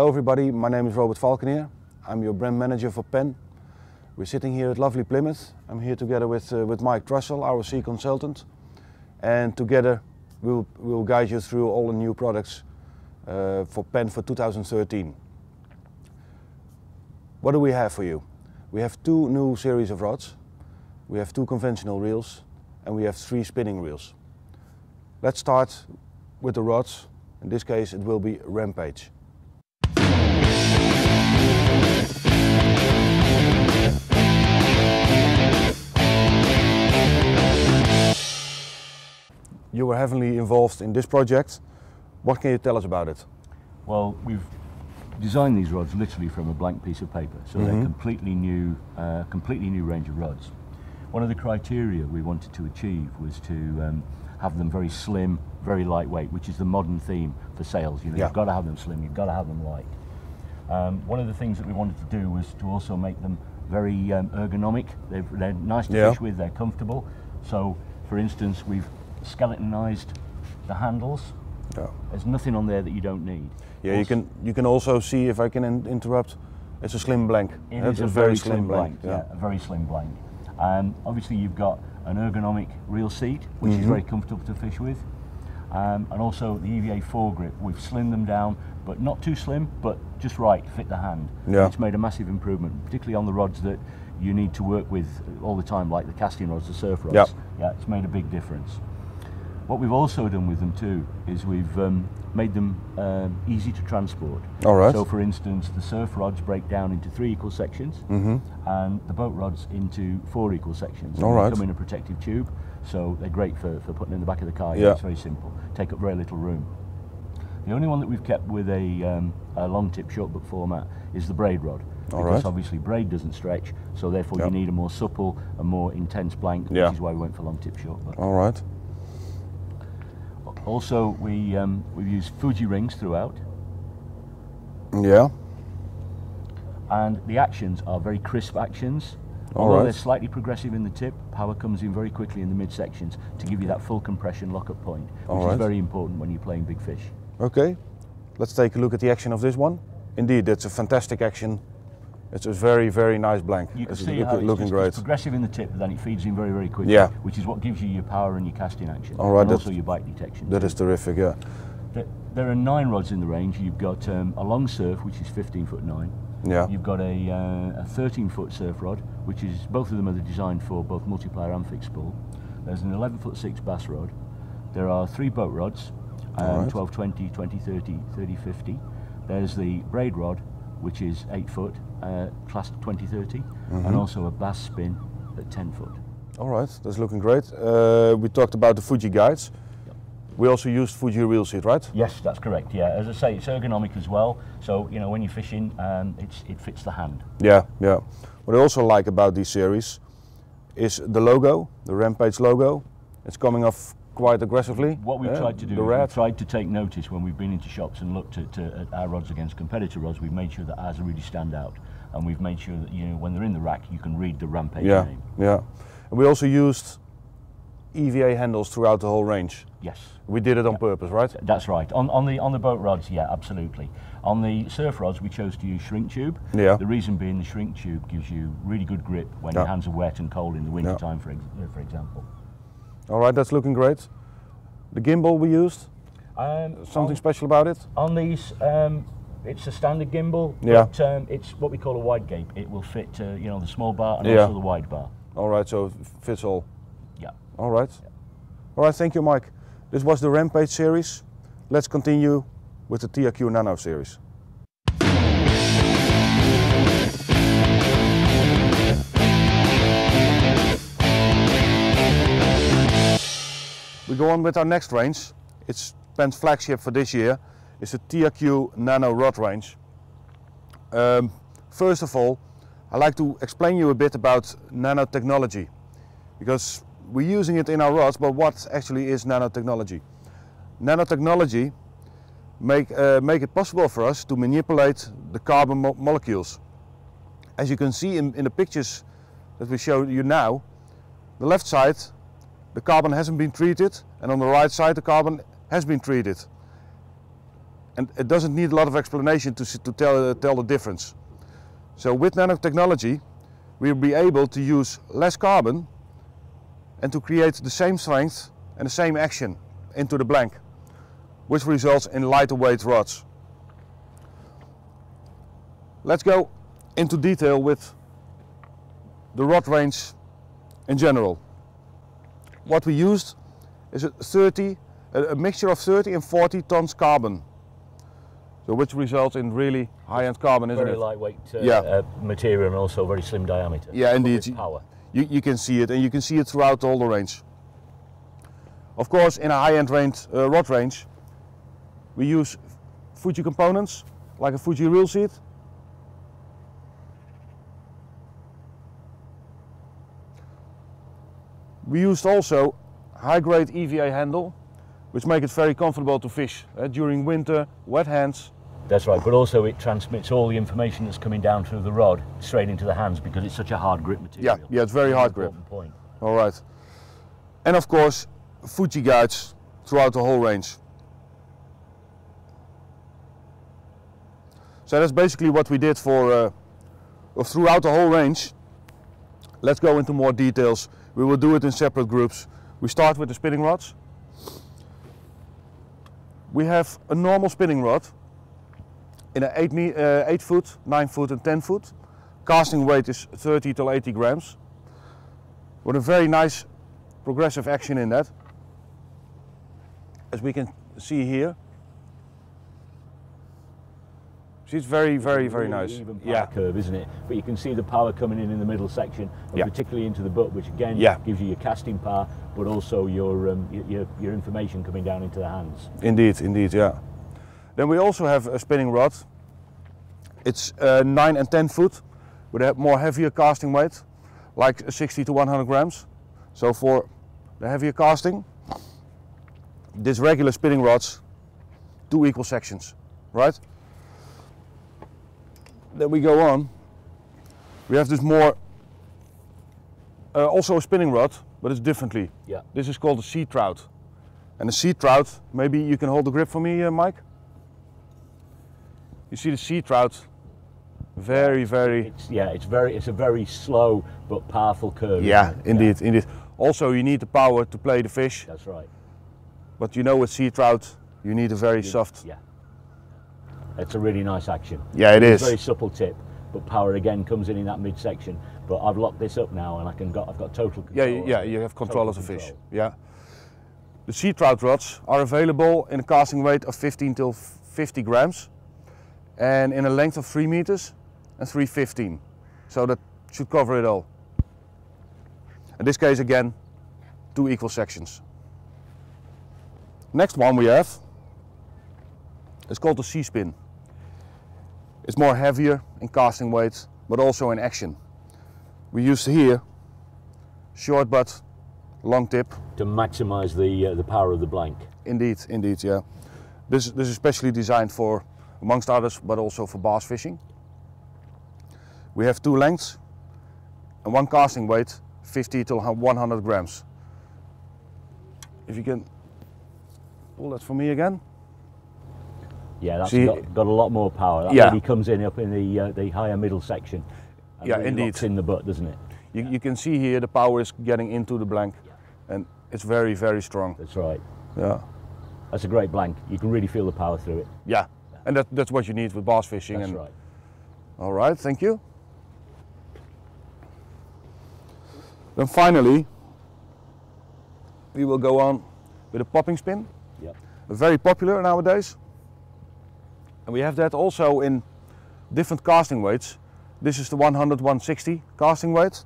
everybody, my name is Robert Valkenier. I'm your brand manager for Penn. We're sitting here at lovely Plymouth. I'm here together with Mike Trussell, our C consultant, and together we'll guide you through all the new products for Penn for 2013. What do we have for you? We have 2 new series of rods, we have 2 conventional reels, and we have 3 spinning reels. Let's start with the rods. In this case it will be Rampage. You were heavily involved in this project. What can you tell us about it? Well, we've designed these rods literally from a blank piece of paper, so they're completely new range of rods. One of the criteria we wanted to achieve was to have them very slim, very lightweight, which is the modern theme for sails. You know, you've got to have them slim, you've got to have them light. One of the things that we wanted to do was to also make them very ergonomic. They're nice to fish with, they're comfortable. So, for instance, we've skeletonized the handles. There's nothing on there that you don't need. Yeah, you can also see, if I can interrupt, it's a slim blank. It's a very slim blank. Yeah, a very slim blank. Obviously you've got an ergonomic reel seat, which is very comfortable to fish with. And also the EVA foregrip, we've slimmed them down, but not too slim, but just right to fit the hand. Yeah. It's made a massive improvement, particularly on the rods that you need to work with all the time, like the casting rods, the surf rods. Yeah, it's made a big difference. What we've also done with them too is we've made them easy to transport. All right. So for instance, the surf rods break down into 3 equal sections, and the boat rods into 4 equal sections. All right. They come in a protective tube, so they're great for putting in the back of the car. Yeah. It's very simple, take up very little room. The only one that we've kept with a long tip short book format is the braid rod. Because obviously braid doesn't stretch, so therefore you need a more supple, a more intense blank, which is why we went for long tip short book. All right. Also, we've used Fuji rings throughout. Yeah. And the actions are very crisp actions. Although they're slightly progressive in the tip, power comes in very quickly in the midsections to give you that full compression lock-up point, which is very important when you're playing big fish. Okay, let's take a look at the action of this one. Indeed, it's a fantastic action. It's a very, very nice blank. You can see how it's progressive in the tip, but then it feeds in very, very quickly, which is what gives you your power and your casting action, and also your bite detection. That is terrific, yeah. There are 9 rods in the range. You've got a long surf, which is 15'9". Yeah. You've got a 13-foot surf rod, which is, both of them are designed for both multiplier and fixed spool. There's an 11'6" bass rod. There are 3 boat rods, 12-20, 20-30, 30-50. There's the braid rod, which is 8 foot, class 20-30, and also a bass spin at 10 foot. All right, that's looking great. We talked about the Fuji guides. We also used Fuji reel seat, right? Yes, that's correct. Yeah, as I say, it's ergonomic as well. So you know, when you're fishing, it fits the hand. Yeah, yeah. What I also like about this series is the logo, the Rampage logo. It's coming off quite aggressively. What we've tried to do is we've tried to take notice when we've been into shops and looked at our rods against competitor rods. We've made sure that ours really stand out, and we've made sure that, you know, when they're in the rack, you can read the Rampage name. Yeah. And we also used EVA handles throughout the whole range. Yes. We did it on purpose, right? That's right. On the boat rods, yeah, absolutely. On the surf rods, we chose to use shrink tube. Yeah. The reason being, the shrink tube gives you really good grip when your hands are wet and cold in the winter time, for example. All right, that's looking great. The gimbal we used, something special about it? On these, it's a standard gimbal, but it's what we call a wide gape. It will fit, you know, the small bar and also the wide bar. All right, so it fits all. Yeah. All right. Yeah. All right, thank you, Mike. This was the Rampage series. Let's continue with the TRQ Nano series. We go on with our next range. It's Penn's flagship for this year. It's the TRQ Nano rod range. First of all, I'd like to explain you a bit about nanotechnology, because we're using it in our rods, but what actually is nanotechnology? Nanotechnology make it possible for us to manipulate the carbon molecules. As you can see in the pictures that we show you now, the left side, the carbon hasn't been treated, and on the right side the carbon has been treated. and it doesn't need a lot of explanation to tell the difference. So with nanotechnology, we'll be able to use less carbon and to create the same strength and the same action into the blank, which results in lighter weight rods. Let's go into detail with the rod range in general. What we used is a mixture of 30 and 40 tons carbon. So which results in really high-end carbon, isn't it? Very lightweight material and also very slim diameter. Yeah, indeed. Power. You can see it, and you can see it throughout all the range. Of course, in a high-end rod range, we use Fuji components, like a Fuji reel seat. We used also high-grade EVA handle, which make it very comfortable to fish during winter, wet hands. That's right, but also it transmits all the information that's coming down through the rod straight into the hands because it's such a hard grip material. Yeah, it's very hard grip. Point. All right. And of course, Fuji guides throughout the whole range. So that's basically what we did for throughout the whole range. Let's go into more details. We will do it in separate groups. We start with the spinning rods. We have a normal spinning rod in an 8 foot, 9 foot and 10 foot. Casting weight is 30 to 80 grams. With a very nice progressive action in that. As we can see here. It's very, very, very nice. Even power curve, isn't it? But you can see the power coming in the middle section, and particularly into the butt, which again gives you your casting power, but also your information coming down into the hands. Indeed, indeed, yeah. Then we also have a spinning rod. It's 9 and 10 foot, with a more heavier casting weight, like 60 to 100 grams. So for the heavier casting, this regular spinning rods, 2 equal sections, right? Then we go on. We have this more, also a spinning rod, but it's differently. Yeah. This is called a sea trout. And the sea trout, maybe you can hold the grip for me, Mike? You see the sea trout, very, very... It's a very slow but powerful curve. Yeah, indeed, indeed. Also, you need the power to play the fish. That's right. But you know, with sea trout, you need a very soft... Yeah. It's a really nice action. Yeah, it is. Very supple tip, but power again comes in that midsection. But I've locked this up now, and I've got total control. Yeah, you have control of the fish. Yeah. The sea trout rods are available in a casting weight of 15 till 50 grams, and in a length of 3 meters and 315. So that should cover it all. In this case, again, 2 equal sections. Next one we have is called the sea spin. It's more heavier in casting weight, but also in action. We use here short butt, long tip. To maximise the power of the blank. Indeed, indeed, yeah. This is especially designed for, amongst others, but also for bass fishing. We have 2 lengths and 1 casting weight, 50 to 100 grams. If you can pull that for me again. Yeah, that's got a lot more power. That really comes in up in the higher middle section. And yeah, really indeed. locks in the butt, doesn't it? You can see here the power is getting into the blank, and it's very, very strong. That's right. Yeah. That's a great blank. You can really feel the power through it. Yeah, and that's what you need with bass fishing. That's right. All right, thank you. Then finally, we will go on with a popping spin. Yeah. Very popular nowadays. And we have that also in different casting weights. This is the 100-160 casting weight.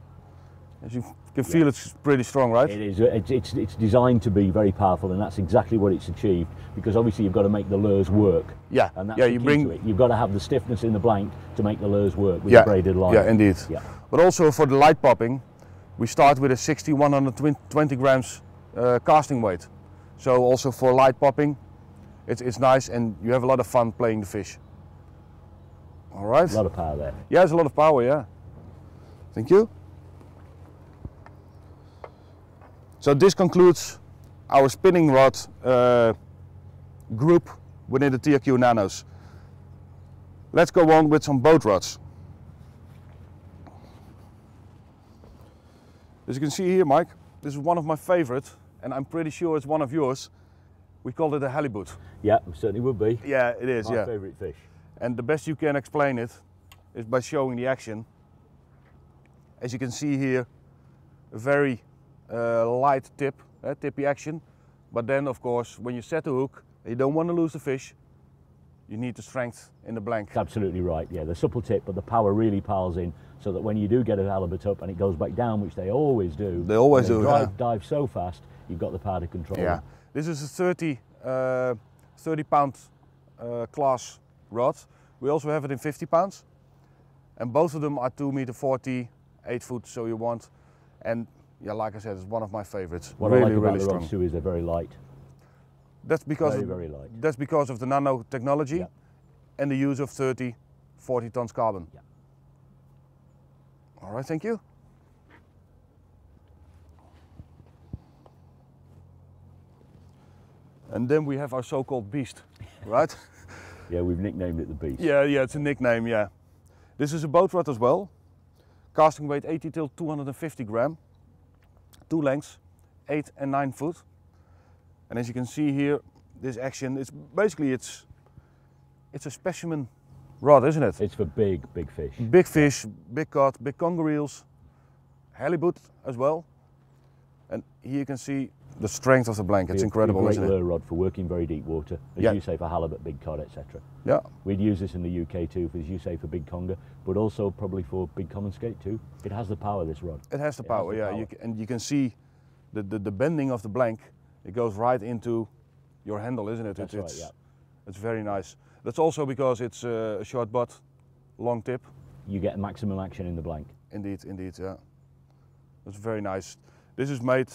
As you can feel, it's pretty strong, right? It is. It's designed to be very powerful, and that's exactly what it's achieved. Because obviously you've got to make the lures work. Yeah. And that's the key to it. You've got to have the stiffness in the blank to make the lures work with the braided line. Yeah, indeed. Yeah. But also for the light popping, we start with a 60-120 grams casting weight. So also for light popping, it's nice, and you have a lot of fun playing the fish. All right. A lot of power there. Yeah, there's a lot of power, yeah. Thank you. So this concludes our spinning rod group within the TRQ Nanos. Let's go on with some boat rods. As you can see here, Mike, this is one of my favorites, and I'm pretty sure it's one of yours. We call it a halibut. Yeah, it certainly would be. Yeah, it is. My yeah. favourite fish. And the best you can explain it is by showing the action. As you can see here, a very light tip, tippy action. But then, of course, when you set the hook, you don't want to lose the fish. You need the strength in the blank. That's absolutely right. Yeah, the supple tip, but the power really piles in, so that when you do get a halibut up and it goes back down, which they always do. They always do. Dive so fast, you've got the power to control. Yeah. Them. This is a 30 pound class rod. We also have it in 50 pounds. And both of them are 2.40 meters, 8 foot, so you want. And yeah, like I said, it's one of my favorites. What really, I like about really the strong. rods too is they're very light. That's because very light. That's because of the nanotechnology, Yeah. and the use of 30, 40 tons carbon. Yeah. All right, thank you. And then we have our so-called beast, right? Yeah, we've nicknamed it the beast. Yeah, it's a nickname, yeah. This is a boat rod as well. Casting weight 80 till 250 gram. 2 lengths, 8 and 9 foot. And as you can see here, this action, it's a specimen rod, isn't it? It's for big fish. Big fish, big cod, big conger eels, halibut as well. And here you can see the strength of the blank. It's incredible, isn't it? Great lure rod for working very deep water, as you say, for halibut, big cod, etc. Yeah. We'd use this in the UK too, as you say, for big conger, but also probably for big common skate too. It has the power, this rod. It has the power, yeah. And you can see the bending of the blank. It goes right into your handle, isn't it? That's right, yeah. It's very nice. That's also because it's a short butt, long tip. You get maximum action in the blank. Indeed, yeah. It's very nice. This is made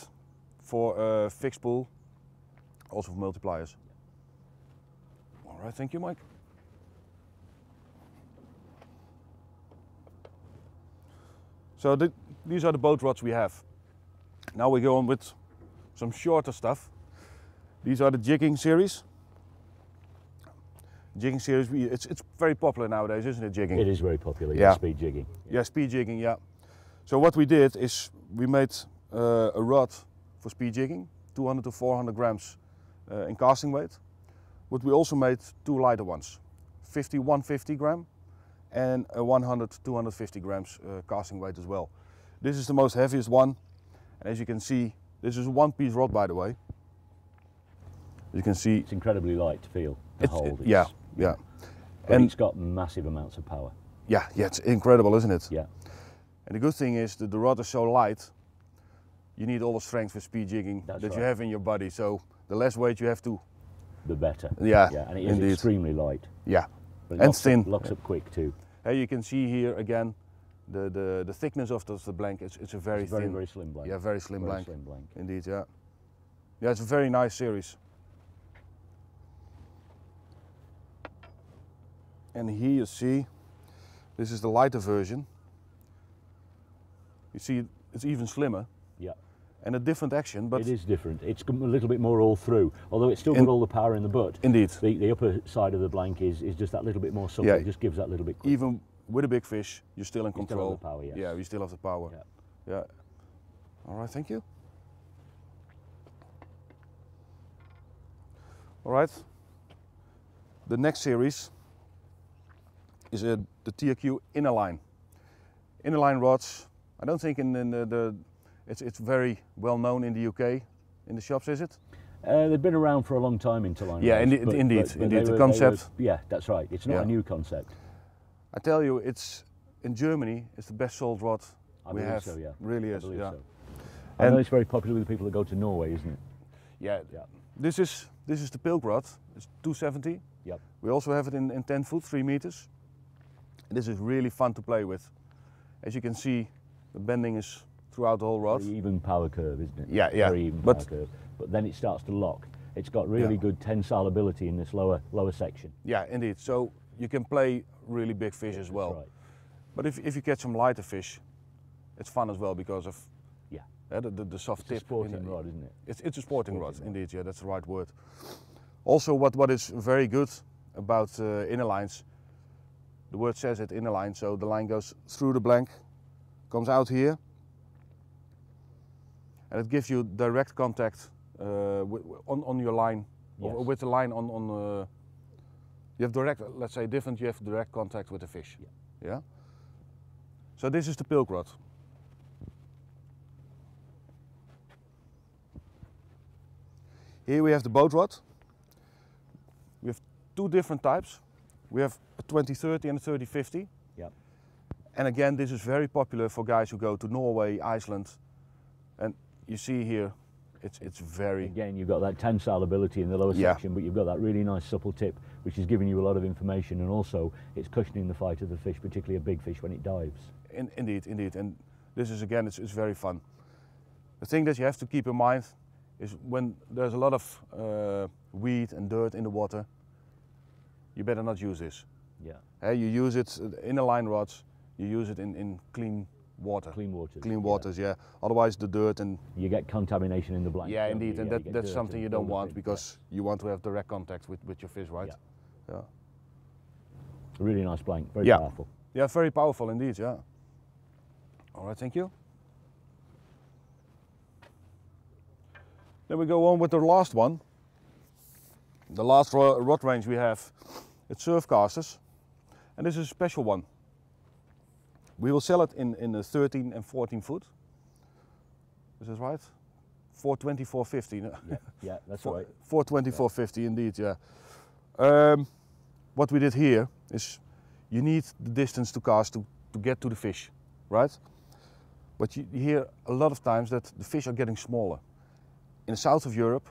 for fixed pool, also for multipliers. All right, thank you, Mike. So these are the boat rods we have. Now we go on with some shorter stuff. These are the jigging series. Jigging series, it's very popular nowadays, isn't it, jigging? It is very popular, yeah. Speed jigging. Yeah, speed jigging, yeah. So what we did is we made a rod for speed jigging, 200 to 400 grams in casting weight. But we also made 2 lighter ones, 150 gram and a 100 to 250 grams casting weight as well. This is the most heaviest one, and as you can see, this is a one-piece rod, by the way. You can see it's incredibly light to feel, to hold. Yeah. And it's got massive amounts of power. Yeah, it's incredible, isn't it? Yeah. And the good thing is that the rod is so light, you need all the strength for speed jigging you have in your body. So the less weight you have to, the better. Yeah, and it is extremely light. Yeah, but and thin. Locks up quick too. Hey, you can see here again the thickness of the blank. It's a very thin, very slim blank. Yeah, very slim blank. Slim blank. Indeed, yeah. Yeah, it's a very nice series. And here you see, this is the lighter version. You see, it's even slimmer. Yeah. And a different action, but it is different. It's a little bit more all through, although it's still got all the power in the butt. Indeed. The upper side of the blank is just that little bit more supple. It just gives that little bit quicker. Even with a big fish, you're still in control. You still have the power, yes. Yeah, you still have the power. Yeah. All right, thank you. All right. The next series is the TRQ inner line. Inner line rods. I don't think it's very well known in the UK in the shops, is it? They've been around for a long time, interline. Yeah, rods, indeed. The were, concept. Yeah, that's right. It's not a new concept. I tell you, it's in Germany. It's the best sold rod we have. So, yeah. Really is. I believe Yeah. so. I know it's very popular with the people that go to Norway, isn't it? Yeah. This is the Pilk rod. It's 270. Yep. We also have it in 10 foot, 3 meters. This is really fun to play with. As you can see, the bending is throughout the whole rod. Very even power curve, isn't it? Yeah. Very even power curve. But then it starts to lock. It's got really good tensile ability in this lower section. Yeah, indeed. So you can play really big fish as well. Right. But if you catch some lighter fish, it's fun as well because of the soft tip. It's a sporting rod, isn't it? It's a sporting rod, indeed. Yeah, that's the right word. Also what is very good about inner lines, the word says it, inner line, so the line goes through the blank, comes out here, and it gives you direct contact on your line, yes. with the line on you have direct, let's say different, you have direct contact with the fish. Yeah? So this is the pilk rod. Here we have the boat rod. We have two different types. We have a 2030 and a 3050. Yep. And again, this is very popular for guys who go to Norway, Iceland. And you see here, it's very... Again, you've got that tensile ability in the lower section, but you've got that really nice supple tip, which is giving you a lot of information, and also it's cushioning the fight of the fish, particularly a big fish when it dives. Indeed. And this is, again, it's very fun. The thing that you have to keep in mind is when there's a lot of weed and dirt in the water, you better not use this. Yeah. You use it in the line rods, you use it in clean water. Clean waters. Clean waters, yeah. Otherwise the dirt and... You get contamination in the blank. Yeah, indeed, and yeah, that's something you don't want, because you want to have direct contact with your fish, right? Yeah. A really nice blank, very powerful. Yeah, very powerful indeed, yeah. All right, thank you. Then we go on with the last one. The last rod range we have, it's surf casters, and this is a special one. We will sell it in the 13 and 14 foot. Is this right? 420, 450. Yeah, that's right. 420, 450 indeed, yeah. What we did here is you need the distance to cast to get to the fish, right? But you hear a lot of times that the fish are getting smaller. In the south of Europe,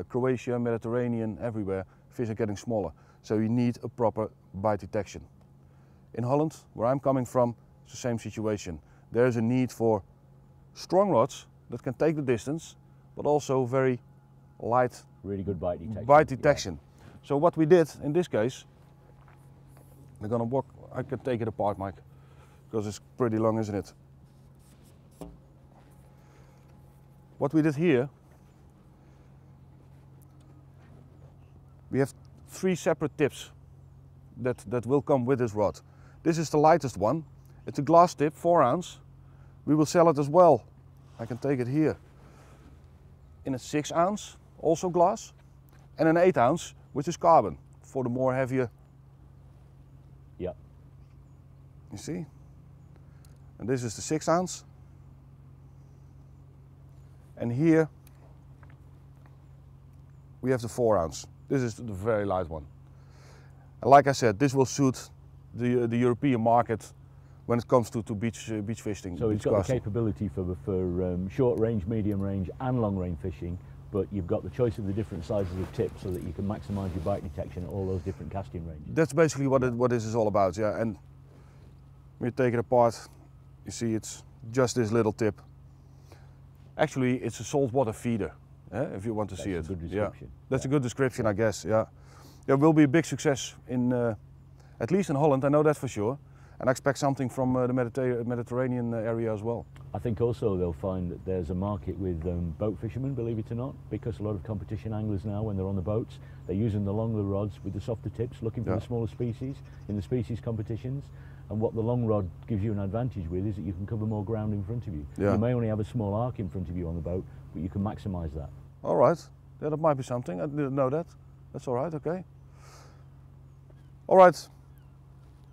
Croatia, Mediterranean, everywhere, fish are getting smaller. So you need a proper bite detection. In Holland, where I'm coming from, it's the same situation. There is a need for strong rods that can take the distance, but also very light, really good bite detection. Yeah. So what we did in this case, we're gonna walk, I can take it apart, Mike, because it's pretty long, isn't it? What we did here, we have 3 separate tips that will come with this rod. This is the lightest one. It's a glass tip, 4 ounce. We will sell it as well. I can take it here. In a 6 ounce, also glass, and an 8 ounce, which is carbon, for the more heavier. Yeah. You see? And this is the 6 ounce. And here we have the 4 ounce. This is the very light one. And like I said, this will suit the European market when it comes to beach fishing. So it's got the capability for short range, medium range and long range fishing, but you've got the choice of the different sizes of tips so that you can maximise your bite detection at all those different casting ranges. That's basically what this is all about, yeah. And when you take it apart, you see it's just this little tip. Actually, it's a saltwater feeder, if you want to see it. That's a good description. Yeah. That's a good description, I guess, yeah. It will be a big success in, at least in Holland, I know that for sure. And I expect something from the Mediterranean area as well. I think also they'll find that there's a market with boat fishermen, believe it or not, because a lot of competition anglers now, when they're on the boats, they're using the longer rods with the softer tips, looking for the smaller species in the species competitions. And what the long rod gives you an advantage with is that you can cover more ground in front of you. Yeah. You may only have a small arc in front of you on the boat, but you can maximise that. All right, yeah, that might be something. I didn't know that. That's all right, okay. All right,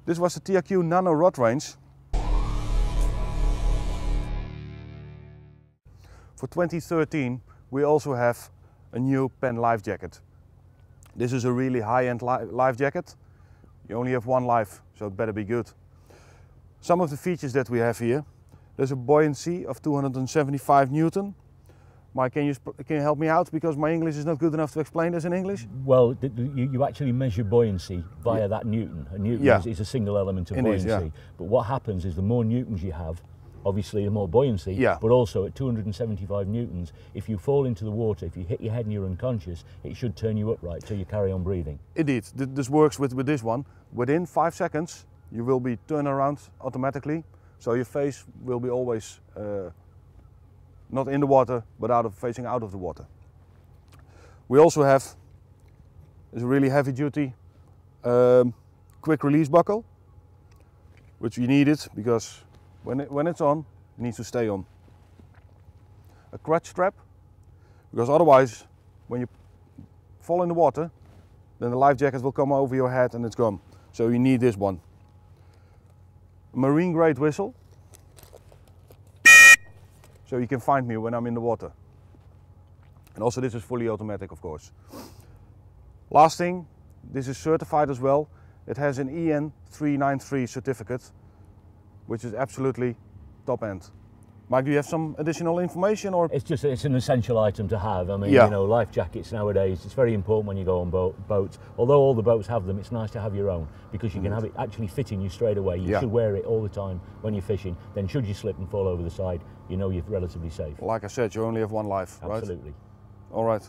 this was the TRQ Nano rod range. For 2013, we also have a new Penn life jacket. This is a really high-end life jacket. You only have one life, so it better be good. Some of the features that we have here, there's a buoyancy of 275 Newton. Mike, can you help me out, because my English is not good enough to explain this in English? Well, you actually measure buoyancy via that Newton. A Newton is a single element of buoyancy. But what happens is the more Newtons you have, obviously the more buoyancy, but also at 275 Newtons, if you fall into the water, if you hit your head and you're unconscious, it should turn you upright so you carry on breathing. Indeed, this works with this one. Within 5 seconds, you will be turned around automatically, so your face will be always not in the water, but facing out of the water. We also have is a really heavy duty quick release buckle, which you need it because when it's on, it needs to stay on. A crutch strap, because otherwise when you fall in the water, then the life jacket will come over your head and it's gone. So you need this one. A marine grade whistle, so you can find me when I'm in the water. And also this is fully automatic, of course. Last thing, this is certified as well. It has an EN 393 certificate, which is absolutely top end. Mike, do you have some additional information, or? It's an essential item to have. I mean, you know, life jackets nowadays, it's very important when you go on boats. Although all the boats have them, it's nice to have your own, because you can have it actually fitting you straight away. You should wear it all the time when you're fishing. Then should you slip and fall over the side, you know you're relatively safe. Like I said, you only have one life, right? Absolutely. All right.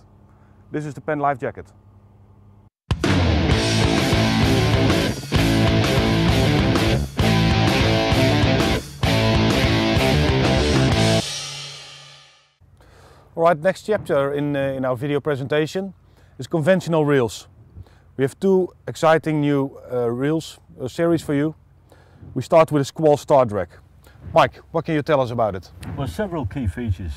This is the Penn life jacket. All right, next chapter in our video presentation is conventional reels. We have two exciting new reels series for you. We start with a Squall Star Drag. Mike, what can you tell us about it? Well, several key features.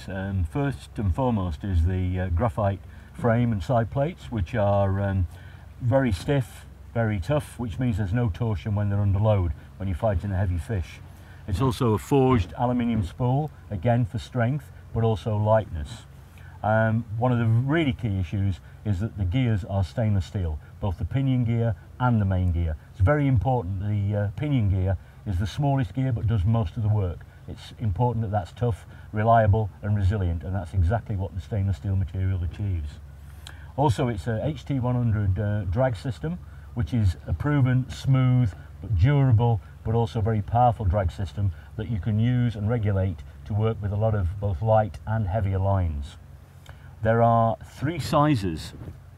First and foremost is the graphite frame and side plates, which are very stiff, very tough, which means there's no torsion when they're under load, when you're fighting a heavy fish. It's also a forged aluminium spool, again for strength, but also lightness. One of the really key issues is that the gears are stainless steel, both the pinion gear and the main gear. It's very important. The pinion gear is the smallest gear but does most of the work. It's important that that's tough, reliable and resilient, and that's exactly what the stainless steel material achieves. Also, it's a HT100 drag system, which is a proven, smooth but durable but also very powerful drag system that you can use and regulate to work with a lot of both light and heavier lines. There are 3 sizes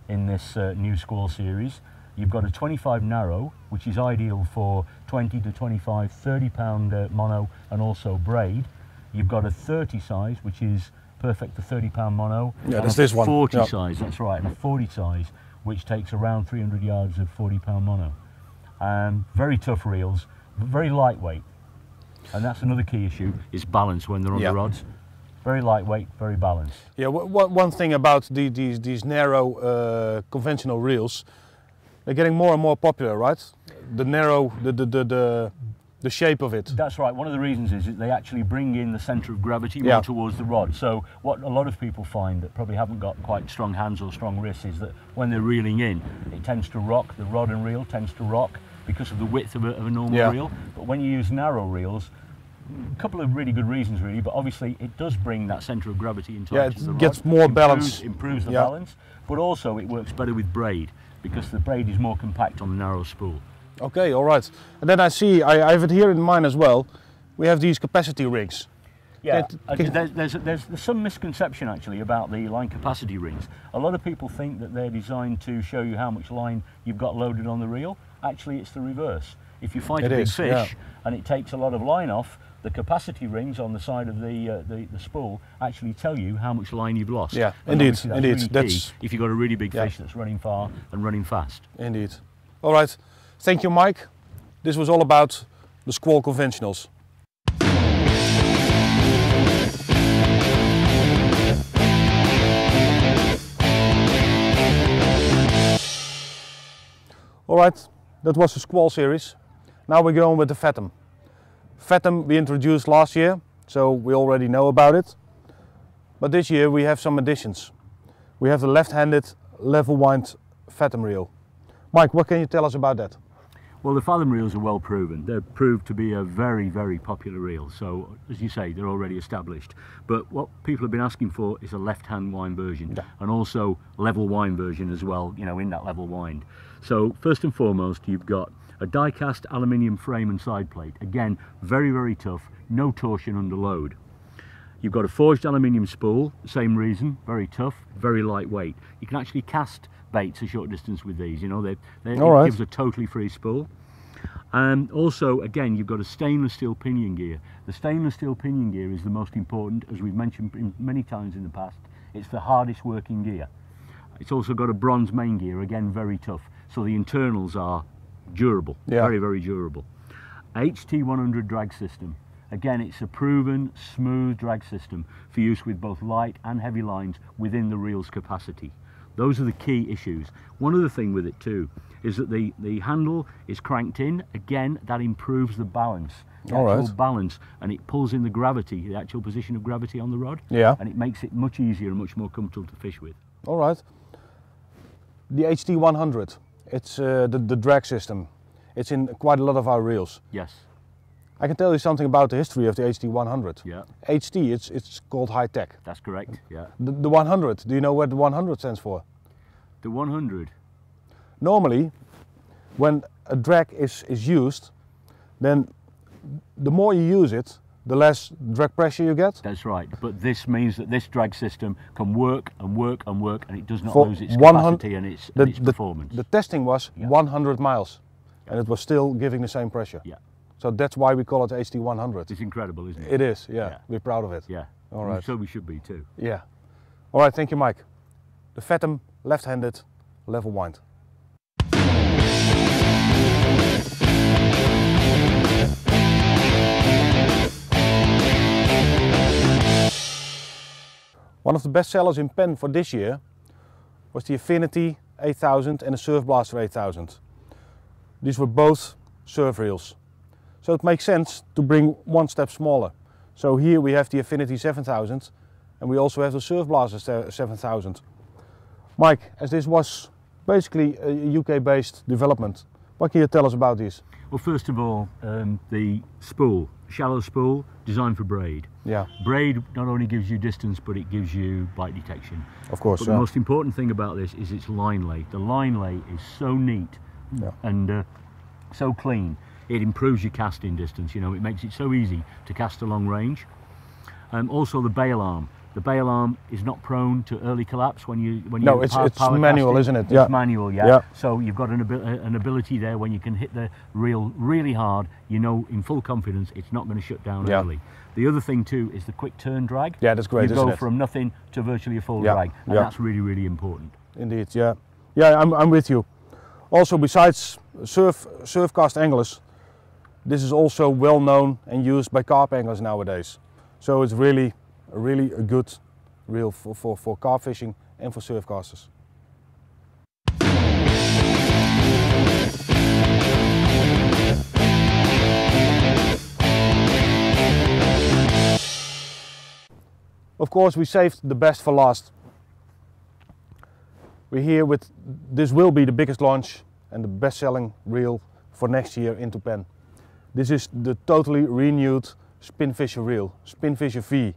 in this new Squall series. You've got a 25 narrow, which is ideal for 20 to 25, 30 pound mono and also braid. You've got a 30 size, which is perfect for 30 pound mono. Yeah, there's this one. 40 size, that's right, and a 40 size, which takes around 300 yards of 40 pound mono. Very tough reels, but very lightweight. And that's another key issue, is balance when they're on the rods. Very lightweight, very balanced. Yeah, one thing about these narrow conventional reels, they're getting more and more popular, right? The narrow, the shape of it. That's right. One of the reasons is that they actually bring in the centre of gravity more towards the rod. So what a lot of people find that probably haven't got quite strong hands or strong wrists is that when they're reeling in, it tends to rock, the rod and reel tends to rock because of the width of a normal reel. But when you use narrow reels, a couple of really good reasons really, but obviously it does bring that centre of gravity into the rod. Gets more balance. Improves the balance, but also it works better with braid because the braid is more compact on the narrow spool. Okay, all right. And then I see, I have it here in mine as well, we have these capacity rings. Yeah, there's some misconception actually about the line capacity rings. A lot of people think that they're designed to show you how much line you've got loaded on the reel. Actually, it's the reverse. If you fight a big fish and it takes a lot of line off, the capacity rings on the side of the spool actually tell you how much line you've lost. Yeah, indeed, indeed. Really that's if you've got a really big fish that's running far and running fast. Indeed. All right. Thank you, Mike. This was all about the Squall conventionals. All right, that was the Squall series. Now we're going with the Fathom. Fathom we introduced last year, so we already know about it. But this year we have some additions. We have the left-handed level wind Fathom reel. Mike, what can you tell us about that? Well, the Fathom reels are well proven. They're proved to be a very, very popular reel. So, as you say, they're already established. But what people have been asking for is a left-hand wind version, and also level wind version as well, you know, in that level wind. So, first and foremost, you've got a die-cast aluminium frame and side plate. Again, very, very tough, no torsion under load. You've got a forged aluminium spool, same reason, very tough, very lightweight. You can actually cast baits a short distance with these, you know, it gives a totally free spool. And also, again, you've got a stainless steel pinion gear. The stainless steel pinion gear is the most important, as we've mentioned many times in the past. It's the hardest working gear. It's also got a bronze main gear, again very tough. So the internals are durable, very, very durable. HT100 drag system. Again, it's a proven, smooth drag system for use with both light and heavy lines within the reel's capacity. Those are the key issues. One other thing with it too is that the handle is cranked in. Again, that improves the balance, the actual balance, and it pulls in the gravity, the actual position of gravity on the rod, and it makes it much easier and much more comfortable to fish with. All right. The HT100, it's the drag system. It's in quite a lot of our reels. Yes. I can tell you something about the history of the HT100. Yeah. HT, it's called high tech. That's correct, yeah. The 100, do you know what the 100 stands for? The 100? Normally, when a drag is used, then the more you use it, the less drag pressure you get. That's right, but this means that this drag system can work and work and work, and it does not lose its capacity and its performance. The testing was 100 miles, and it was still giving the same pressure. Yeah. So that's why we call it HT100. It's incredible, isn't it? It is, yeah. We're proud of it. Yeah. All right. So we should be too. Yeah. All right, thank you, Mike. The Fathom left-handed level wind. One of the best sellers in Penn for this year was the Affinity 8000 and the Surf Blaster 8000. These were both surf reels. So it makes sense to bring one step smaller. So here we have the Affinity 7000 and we also have the Surf Blaster 7000. Mike, as this was basically a UK-based development, what can you tell us about these? Well, first of all, the spool, shallow spool, designed for braid. Yeah. Braid not only gives you distance, but it gives you bite detection. Of course. But the most important thing about this is its line lay. The line lay is so neat and so clean. It improves your casting distance. You know, it makes it so easy to cast a long range. Also, the bail arm. The bail arm is not prone to early collapse when you no, it's manual, casting. isn't it? It's manual, yeah. So you've got an ability there when you can hit the reel really hard. You know, in full confidence, it's not going to shut down early. The other thing too is the quick turn drag. Yeah, that's great. You go from nothing to virtually a full drag, and that's really, really important. Indeed, yeah. Yeah, I'm with you. Also, besides surf cast anglers, this is also well known and used by carp anglers nowadays. So it's really a good reel for carp fishing and for surf casters. Of course, we saved the best for last. We're here with, this will be the biggest launch and the best-selling reel for next year into Penn. This is the totally renewed Spinfisher reel, Spinfisher V.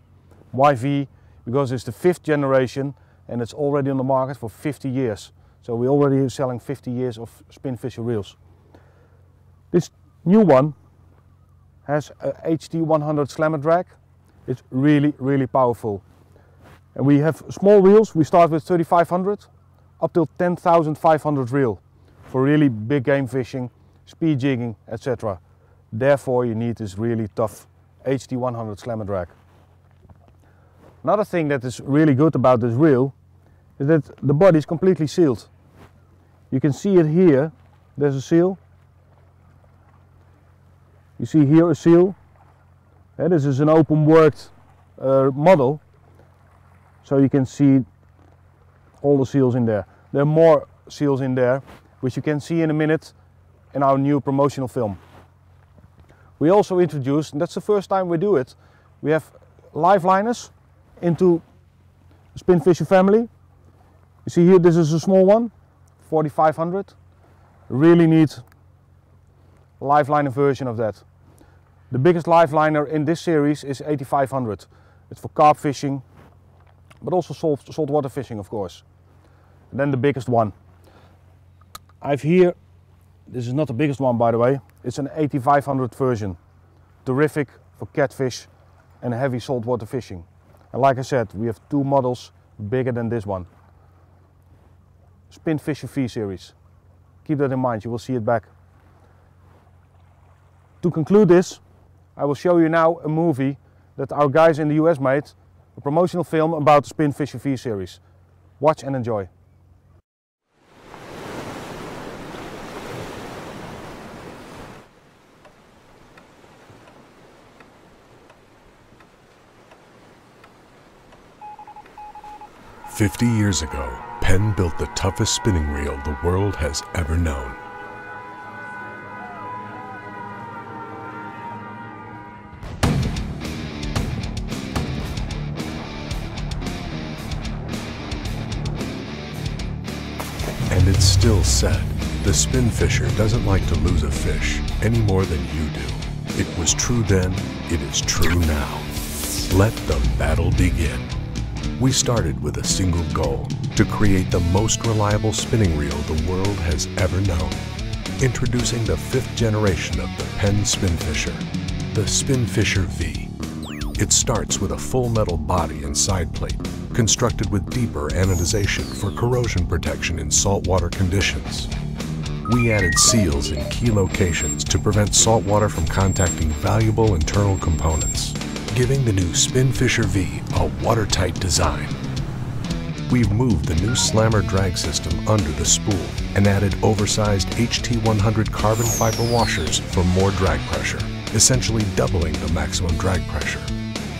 Why V? Because it's the 5th generation and it's already on the market for 50 years. So we're already selling 50 years of Spinfisher reels. This new one has a HT100 slammer drag. It's really, really powerful. And we have small reels. We start with 3500 up till 10,500 reel for really big game fishing, speed jigging, etc. Therefore, you need this really tough HT100 slammer drag. Another thing that is really good about this reel is that the body is completely sealed. You can see it here. There's a seal. You see here a seal. This is an open worked model, so you can see all the seals in there. There are more seals in there, which you can see in a minute in our new promotional film. We also introduced, and that's the first time we do it, we have live liners into the Spinfisher family. You see here, this is a small one, 4500. Really neat live liner version of that. The biggest live liner in this series is 8500. It's for carp fishing, but also saltwater fishing, of course. And then the biggest one. I've here, this is not the biggest one by the way, it's an 8500 version. Terrific for catfish and heavy saltwater fishing. And like I said, we have 2 models bigger than this one. Spinfisher V series. Keep that in mind, you will see it back. To conclude this, I will show you now a movie that our guys in the US made, a promotional film about the Spinfisher V series. Watch and enjoy. 50 years ago, Penn built the toughest spinning reel the world has ever known. And it's still said, the spin fisher doesn't like to lose a fish any more than you do. It was true then, it is true now. Let the battle begin. We started with a single goal, to create the most reliable spinning reel the world has ever known. Introducing the 5th generation of the Penn Spin Fisher, the Spin Fisher V. It starts with a full metal body and side plate, constructed with deeper anodization for corrosion protection in saltwater conditions. We added seals in key locations to prevent saltwater from contacting valuable internal components, giving the new Spin Fisher V a watertight design. We've moved the new slammer drag system under the spool and added oversized HT100 carbon fiber washers for more drag pressure, essentially doubling the maximum drag pressure.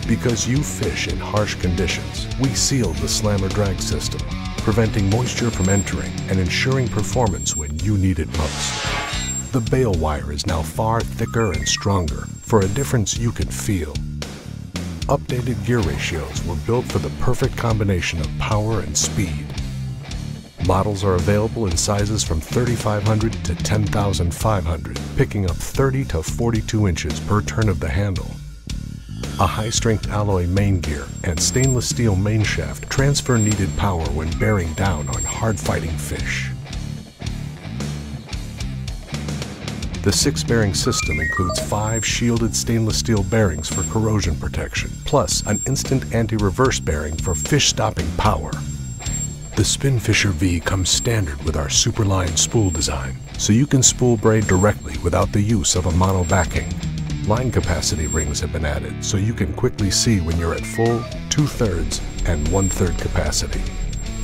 Because you fish in harsh conditions, we sealed the slammer drag system, preventing moisture from entering and ensuring performance when you need it most. The bail wire is now far thicker and stronger for a difference you can feel. Updated gear ratios were built for the perfect combination of power and speed. Models are available in sizes from 3,500 to 10,500, picking up 30 to 42 inches per turn of the handle. A high-strength alloy main gear and stainless steel main shaft transfer needed power when bearing down on hard-fighting fish. The 6-bearing system includes 5 shielded stainless steel bearings for corrosion protection, plus an instant anti-reverse bearing for fish-stopping power. The Spin Fisher V comes standard with our Superline spool design, so you can spool braid directly without the use of a mono backing. Line capacity rings have been added, so you can quickly see when you're at full, 2/3, and 1/3 capacity.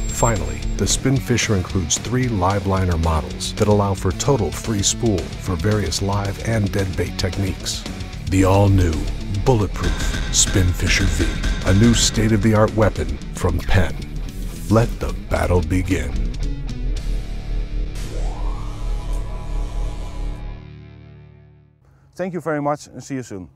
Finally, the Spin Fisher includes 3 live liner models that allow for total free spool for various live and dead bait techniques. The all-new, bulletproof Spin Fisher V, a new state-of-the-art weapon from Penn. Let the battle begin. Thank you very much and see you soon.